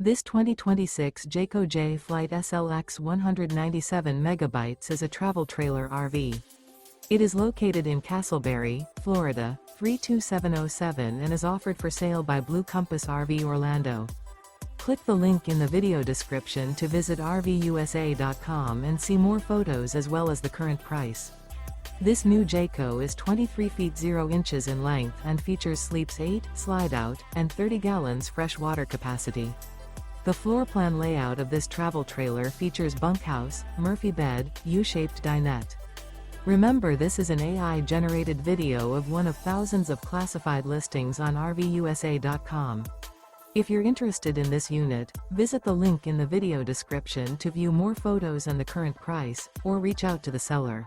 This 2026 Jayco Jay Flight SLX 197 megabytes is a travel trailer RV. It is located in Casselberry, Florida, 32707 and is offered for sale by Blue Compass RV Orlando. Click the link in the video description to visit RVUSA.com and see more photos as well as the current price. This new Jayco is 23 feet 0 inches in length and features sleeps 8, Slideout, and 30 gallons fresh water capacity. The floor plan layout of this travel trailer features bunkhouse, Murphy bed, U-shaped dinette. Remember, this is an AI-generated video of one of thousands of classified listings on RVUSA.com. If you're interested in this unit, visit the link in the video description to view more photos and the current price, or reach out to the seller.